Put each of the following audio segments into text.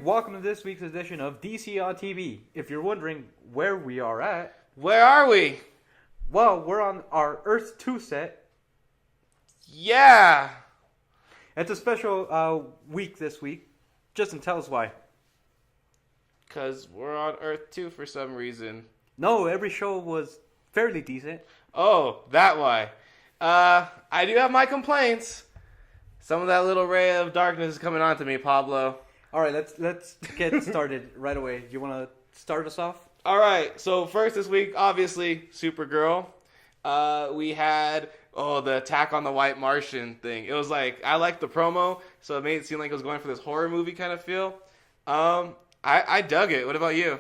welcome to this week's edition of DC on TV. If you're wondering where we are at, where are we? Well, we're on our Earth 2 set. Yeah. It's a special week this week. Justin, tell us why. Because we're on Earth 2 for some reason. No, every show was fairly decent. Oh, that why. I do have my complaints. Some of that little ray of darkness is coming on to me, Pablo. All right, let's get started right away. Do you want to start us off? All right, so first this week, obviously, Supergirl. We had, the attack on the White Martian thing. It was like, I liked the promo, so it made it seem like it was going for this horror movie kind of feel. I dug it. What about you?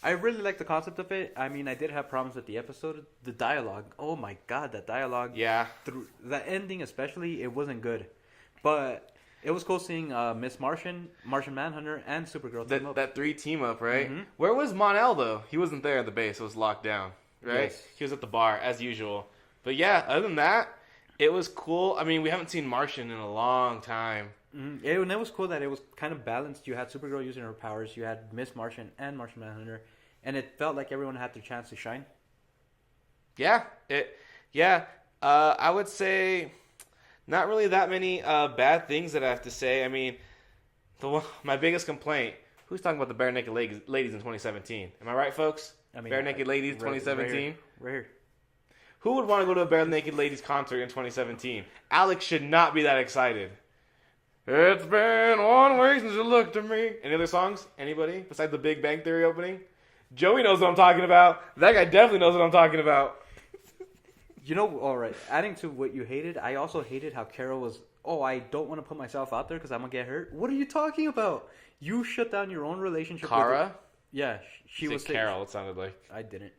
I really like the concept of it. I mean, I did have problems with the episode. The dialogue. Oh my god, that dialogue. Yeah. Through the ending especially, it wasn't good. But it was cool seeing Miss Martian, Martian Manhunter, and Supergirl team up. That three team up, right? Mm-hmm. Where was Mon-El, though? He wasn't there at the base. It was locked down, right? Yes. He was at the bar, as usual. But yeah, other than that, it was cool. I mean, we haven't seen Martian in a long time. Mm-hmm. And it was cool that it was kind of balanced. You had Supergirl using her powers. You had Miss Martian and Martian Manhunter. And it felt like everyone had their chance to shine. Yeah. I would say not really that many bad things that I have to say. I mean, my biggest complaint, who's talking about the Bare Naked Ladies in 2017? Am I right, folks? I mean, Bare Naked Ladies 2017? Right here. Who would want to go to a Bare Naked Ladies concert in 2017? Alex should not be that excited. It's been one week since you looked at me. Any other songs? Anybody? Besides the Big Bang Theory opening? Joey knows what I'm talking about. That guy definitely knows what I'm talking about. You know, all right, adding to what you hated, I also hated how Carol was, I don't want to put myself out there because I'm going to get hurt. What are you talking about? You shut down your own relationship Kara? Yeah, she was Carol, it sounded like. I didn't.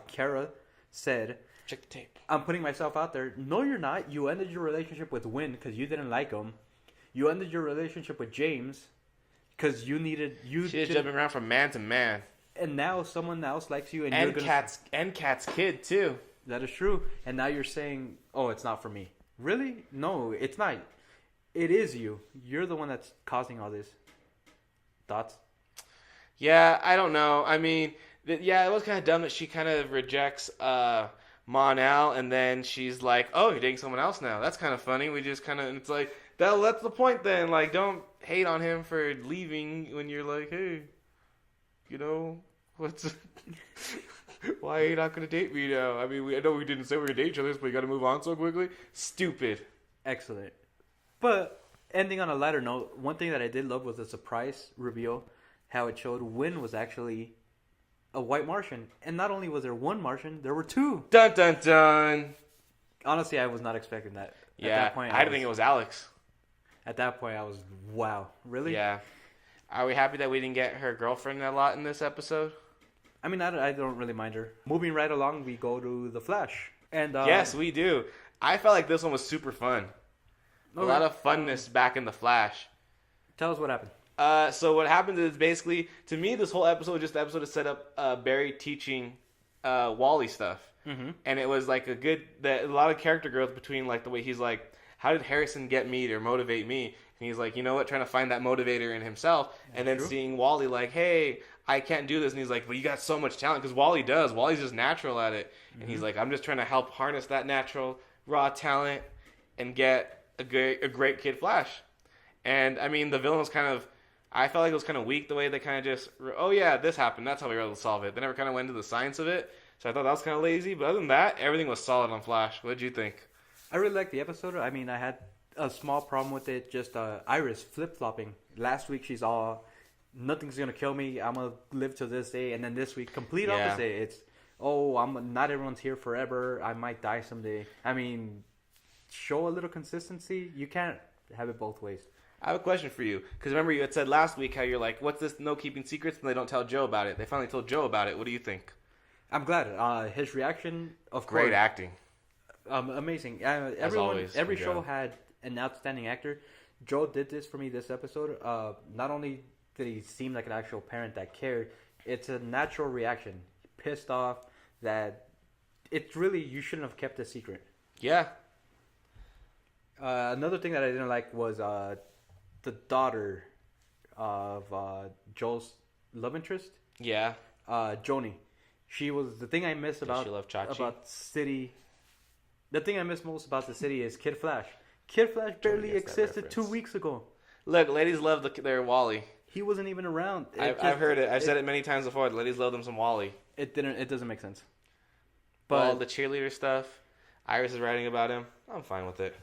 Kara said, check the tape. I'm putting myself out there. No, you're not. You ended your relationship with Wynn because you didn't like him. You ended your relationship with James because you needed... She's jumping around from man to man. And now someone else likes you, and you're gonna... Cat's kid too. That is true. And now you're saying, it's not for me. Really? No, it's not. It is you. You're the one that's causing all this. Thoughts? Yeah, I don't know. I mean, it was kind of dumb that she kind of rejects Mon-El, and then she's like, you're dating someone else now. That's kind of funny. We just kind of... It's like, that's the point then. Like, don't hate on him for leaving when you're like, hey... what's... Why are you not going to date me now? I mean, I know we didn't say we were going to date each other, but you got to move on so quickly. Stupid. Excellent. But, ending on a lighter note, one thing that I did love was the surprise reveal, how it showed Wynn was actually a White Martian. And not only was there one Martian, there were two. Dun, dun, dun. Honestly, I was not expecting that. Yeah, at that point, I didn't think it was Alex. At that point, I was, wow, really? Yeah. Are we happy that we didn't get her girlfriend a lot in this episode? I mean, I don't really mind her. Moving right along, we go to The Flash. And yes, we do. I felt like this one was super fun. A lot of funness back in The Flash. Tell us what happened. So what happened is basically, to me, this whole episode was just the episode to set up Barry teaching Wally stuff. Mm-hmm. And it was like a lot of character growth between like the way he's like, how did Harrison get me to motivate me? And he's like, you know what, trying to find that motivator in himself. And then seeing Wally like, hey, I can't do this. And he's like, well, you got so much talent. Because Wally does. Wally's just natural at it. And he's like, I'm just trying to help harness that natural, raw talent and get a great Kid Flash. And, I mean, the villain was kind of, I felt like it was kind of weak the way they kind of just, this happened. That's how we were able to solve it. They never kind of went into the science of it. So I thought that was kind of lazy. But other than that, everything was solid on Flash. What did you think? I really liked the episode. I mean, I had a small problem with it. Just Iris flip-flopping. Last week, she's all, nothing's going to kill me. I'm going to live to this day. And then this week, complete opposite. It's, not everyone's here forever. I might die someday. I mean, show a little consistency. You can't have it both ways. I have a question for you. Because remember, you had said last week how you're like, what's this no keeping secrets? And they don't tell Joe about it. They finally told Joe about it. What do you think? I'm glad. His reaction, of course. Great acting. Amazing. Always, every show had an outstanding actor. Joe did this for me this episode. Not only did he seem like an actual parent that cared, it's a natural reaction. Pissed off that it's really, you shouldn't have kept a secret. Yeah. Another thing that I didn't like was the daughter of Joel's love interest. Yeah. Joni. She was the thing I miss about City. The thing I miss most about the city is Kid Flash. Kid Flash barely existed 2 weeks ago. Look, ladies love their Wally. He wasn't even around. I've heard it. I've said it many times before. The ladies love them some Wally. It doesn't make sense. But the cheerleader stuff, Iris is writing about him. I'm fine with it.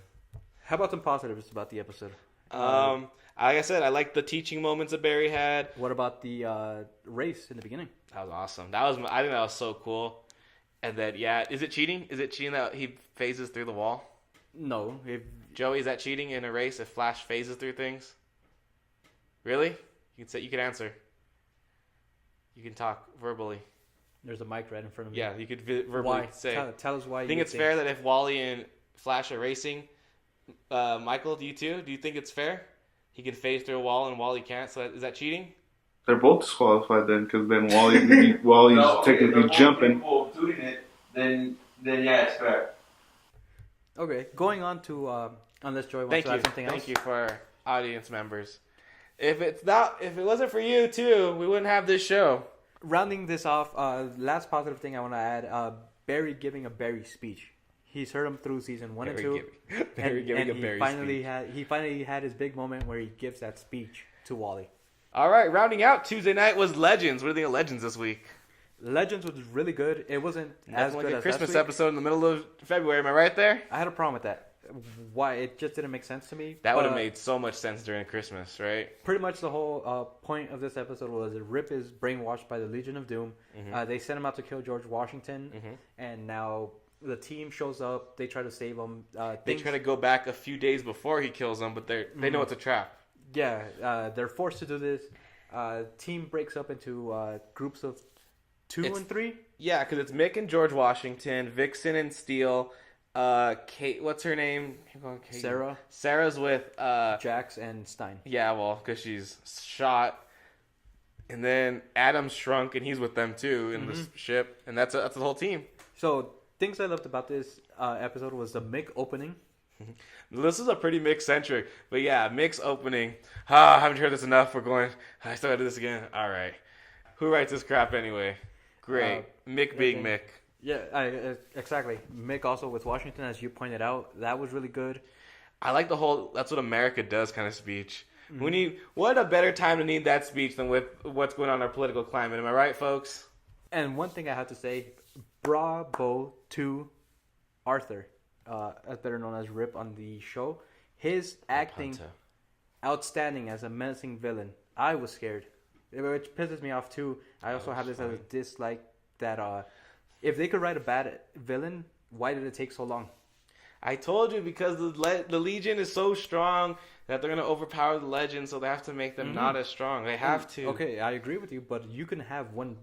How about some positives about the episode? Like I said, I like the teaching moments that Barry had. What about the race in the beginning? That was awesome. I think that was so cool. And then, is it cheating? Is it cheating that he phases through the wall? No. Joey, is that cheating in a race if Flash phases through things? Really? You can answer. You can talk verbally. There's a mic right in front of me. Yeah, you could verbally say. Tell us why. You think it's fair that if Wally and Flash are racing, Michael, do you too? Do you think it's fair? He can phase through a wall and Wally can't. So is that cheating? They're both disqualified then, because then Wally's technically jumping. Doing it, then yeah, it's fair. Okay, going on to unless Joy wants to add something else. Thank you for our audience members. If it wasn't for you too, we wouldn't have this show. Rounding this off, last positive thing I want to add: Barry giving a Barry speech. He's heard him through season 1 and 2. Barry giving a Barry speech. He finally had his big moment where he gives that speech to Wally. All right, rounding out Tuesday night was Legends. What do you think of Legends this week? Legends was really good. It wasn't as good like a as Christmas last week. episode in the middle of February. Am I right there? I had a problem with that. Why? It just didn't make sense to me. That would have made so much sense during Christmas, right? Pretty much the whole point of this episode was Rip is brainwashed by the Legion of Doom. Mm-hmm. They sent him out to kill George Washington, and now the team shows up. They try to save him. They try to go back a few days before he kills them, but they know it's a trap. Yeah, they're forced to do this. Team breaks up into groups of 2 and 3. Yeah, because it's Mick and George Washington, Vixen and Steel, Kate. What's her name? Sarah. Sarah's with Jax and Stein. Yeah, well, because she's shot. And then Adam's shrunk, and he's with them too in the ship, and that's the whole team. So things I loved about this episode was the Mick opening. This is a pretty Mick-centric, but yeah, Mick's opening. I haven't heard this enough. I still gotta do this again. All right. Who writes this crap anyway? Great. Mick being Mick. Yeah, exactly. Mick also with Washington, as you pointed out. That was really good. I like the whole that's what America does kind of speech. What a better time to need that speech than with what's going on in our political climate. Am I right, folks? And one thing I have to say, bravo to Arthur. Better known as Rip on the show. His acting outstanding as a menacing villain. I was scared, which pisses me off too. I also have this as a dislike that if they could write a bad villain, why did it take so long? I told you, because the Legion is so strong that they're going to overpower the Legend, so they have to make them not as strong. They have to. Okay, I agree with you, but you can have one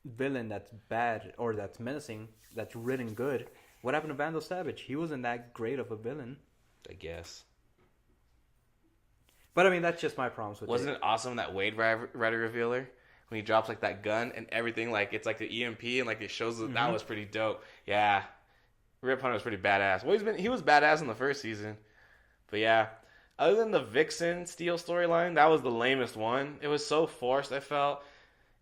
villain that's bad or that's menacing, that's written good. What happened to Vandal Savage? He wasn't that great of a villain. I guess. But I mean, that's just my problems with it. Wasn't it awesome that Wade Rider revealer? When he drops like that gun and everything, like it's like the EMP and like it shows that was pretty dope. Yeah. Rip Hunter was pretty badass. Well, he was badass in the first season. But yeah. Other than the Vixen Steel storyline, that was the lamest one. It was so forced, I felt.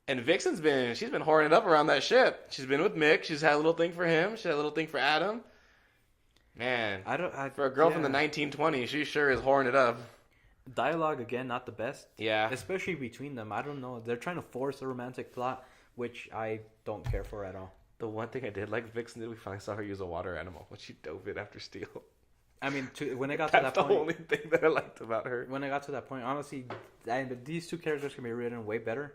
And Vixen's she's been whoring it up around that ship. She's been with Mick. She's had a little thing for him. She had a little thing for Adam. Man, for a girl from the 1920s, she sure is whoring it up. Dialogue, again, not the best. Yeah. Especially between them. I don't know. They're trying to force a romantic plot, which I don't care for at all. The one thing I did like Vixen did, we finally saw her use a water animal when she dove in after Steel. I mean, when I got to that point... That's the only thing that I liked about her. When I got to that point, honestly, these two characters can be written way better.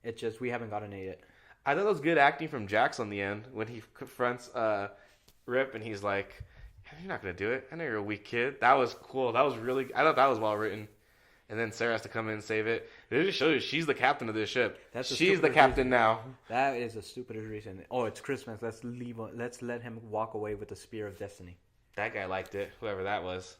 It's just we haven't gotten it yet. I thought it was good acting from Jax on the end when he confronts Rip and he's like, "You're not gonna do it. I know you're a weak kid." That was cool. I thought that was well written. And then Sarah has to come in and save it. It just shows you she's the captain of this ship. She's the captain now. That is the stupidest reason. Oh, it's Christmas. Let's let him walk away with the Spear of Destiny. That guy liked it. Whoever that was.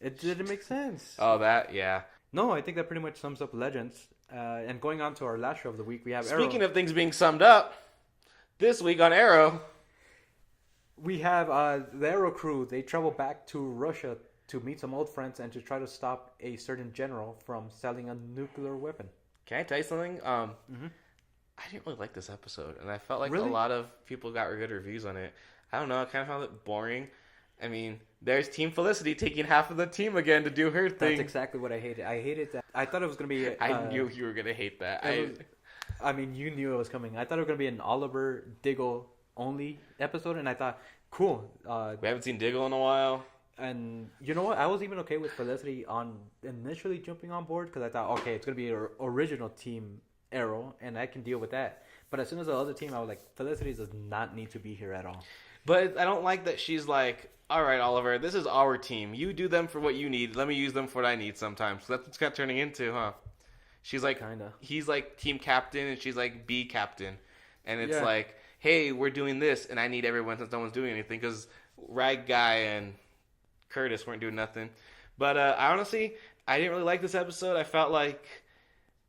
It didn't make sense. Oh, that yeah. No, I think that pretty much sums up Legends. And going on to our last show of the week, we have Arrow. Speaking of things being summed up, this week on Arrow, we have the Arrow crew. They travel back to Russia to meet some old friends and to try to stop a certain general from selling a nuclear weapon. Can I tell you something? I didn't really like this episode, and I felt like Really? a lot of people got good reviews on it. I don't know. I kind of found it boring. I mean, there's Team Felicity taking half of the team again to do her thing. That's exactly what I hated. I hated that. I thought it was going to be... I knew you were going to hate that. I mean, you knew it was coming. I thought it was going to be an Oliver Diggle only episode, and I thought, cool. We haven't seen Diggle in a while. And you know what? I was even okay with Felicity on initially jumping on board because I thought, okay, it's going to be an original Team Arrow, and I can deal with that. But as soon as the other team, I was like, Felicity does not need to be here at all. But I don't like that she's like, all right, Oliver, this is our team. You do them for what you need. Let me use them for what I need sometimes. So that's what it's kind of turning into, huh? She's like, Kinda. He's like team captain, and she's like B captain. And it's like, hey, we're doing this, and I need everyone since no one's doing anything because Rag Guy and Curtis weren't doing nothing. But I honestly, I didn't really like this episode. I felt like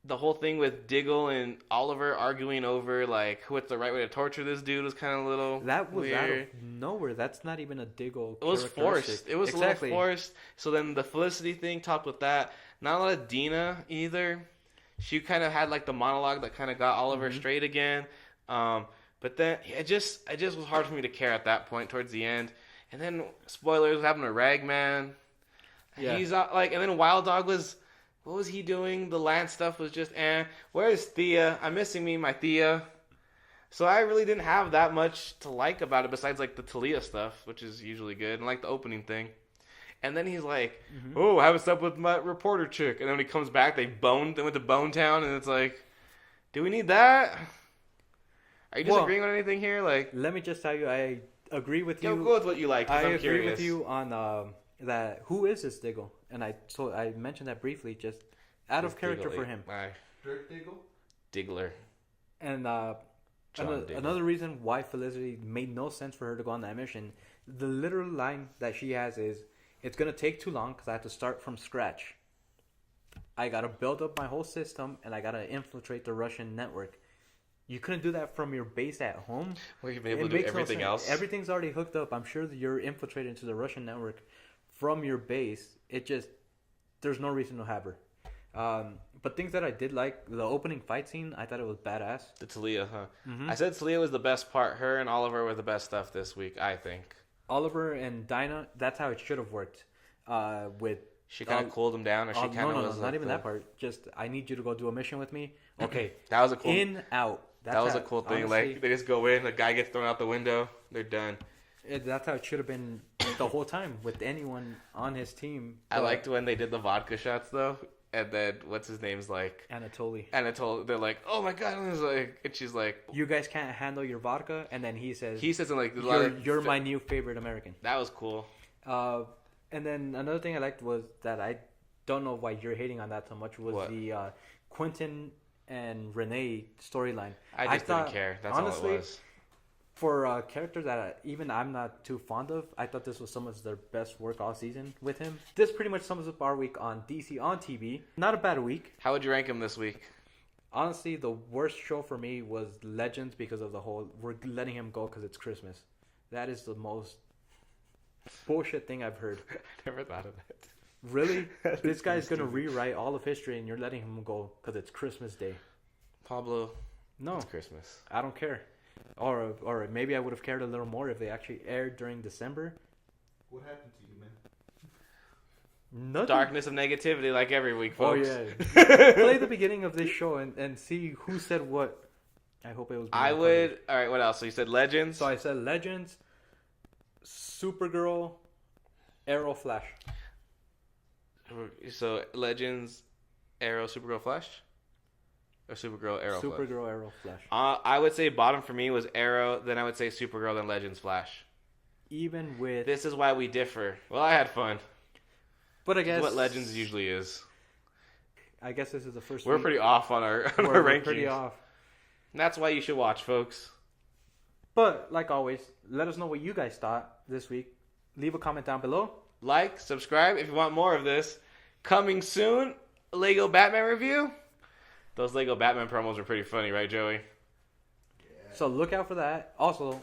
the whole thing with Diggle and Oliver arguing over like what's the right way to torture this dude was kind of a little That was weird. out of nowhere. That's not even a Diggle. It was forced. It was exactly. a little forced. So then the Felicity thing topped with that. Not a lot of Dina either. She kind of had like the monologue that kind of got Oliver straight again. But then it just was hard for me to care at that point towards the end. And then spoilers, having a Ragman. Yeah. He's like, and then Wild Dog was. What was he doing? The land stuff was just, Where's Thea? I'm missing my Thea. So I really didn't have that much to like about it besides like the Talia stuff, which is usually good, and like the opening thing. And then he's like, oh, I have a stuff with my reporter chick. And then when he comes back, they went to Bone Town, and it's like, do we need that? Are you disagreeing on anything here? Like, let me just tell you, I agree with you. Go with what you like. I I'm agree curious. with you on that. Who is this Diggle? And I mentioned that briefly, just out of character for him. Dirk Diggle? Diggler. And John Diggle. another reason why Felicity made no sense for her to go on that mission, the literal line that she has is, it's going to take too long because I have to start from scratch. I got to build up my whole system, and I got to infiltrate the Russian network. You couldn't do that from your base at home. Where you've been able to do everything else. Everything's already hooked up. I'm sure that you're infiltrated into the Russian network from your base. There's no reason to have her. But things that I did like, the opening fight scene, I thought it was badass. The Talia, huh? I said Talia was the best part. Her and Oliver were the best stuff this week, I think. Oliver and Dinah, that's how it should have worked. She kind of cooled him down, or she kind of was. No, not even that part. Just, I need you to go do a mission with me. Okay. That was a cool. In, out. That was a cool thing. Honestly, like, they just go in, the guy gets thrown out the window, they're done. That's how it should have been the whole time with anyone on his team. I liked when they did the vodka shots though, and then what's his name's like Anatoly. They're like, oh my god, and she's like, you guys can't handle your vodka, and then he says something like, you're my new favorite American. That was cool. And then another thing I liked was that I don't know why you're hating on that so much was the Quentin and Renee storyline. I just didn't care. That's honestly, all it was. For characters that even I'm not too fond of, I thought this was some of their best work all season with him. This pretty much sums up our week on DC on TV. Not a bad week. How would you rank him this week? Honestly, the worst show for me was Legends because of the whole, we're letting him go because it's Christmas. That is the most bullshit thing I've heard. I never thought of that. Really? This guy's going to rewrite all of history and you're letting him go because it's Christmas Day. Pablo, no, it's Christmas. I don't care. Or maybe I would have cared a little more if they actually aired during December. What happened to you, man? Nothing. Darkness of negativity like every week, folks. Oh, yeah. Play the beginning of this show and see who said what. I hope it was... I would... Alright, what else? So you said Legends? So I said Legends, Supergirl, Arrow, Flash. So Legends, Arrow, Supergirl, Flash? Or Supergirl, Arrow, Flash? Supergirl, Arrow, Flash. I would say bottom for me was Arrow, then I would say Supergirl, then Legends, Flash. Even with... This is why we differ. Well, I had fun. But I guess... What Legends usually is. I guess this is the first We're week. pretty off on our rankings. We're pretty off. And that's why you should watch, folks. But, like always, let us know what you guys thought this week. Leave a comment down below. Like, subscribe if you want more of this. Coming soon, Lego Batman review. Those Lego Batman promos are pretty funny, right, Joey? Yeah. So look out for that. Also,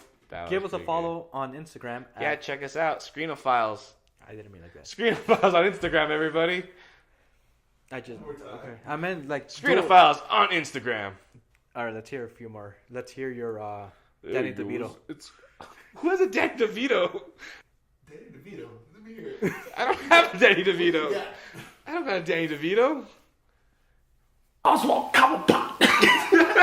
give us a follow on Instagram. Yeah, check us out. Screenophiles. I didn't mean like that. Screenophiles on Instagram, everybody. I just okay. I meant like Screenophiles on Instagram. All right, let's hear a few more. Let's hear your Danny DeVito. Who has a Danny DeVito? Danny DeVito. Let me hear it. I don't have a Danny DeVito. Yeah. I don't have a Danny DeVito. Oswald Cobblepot.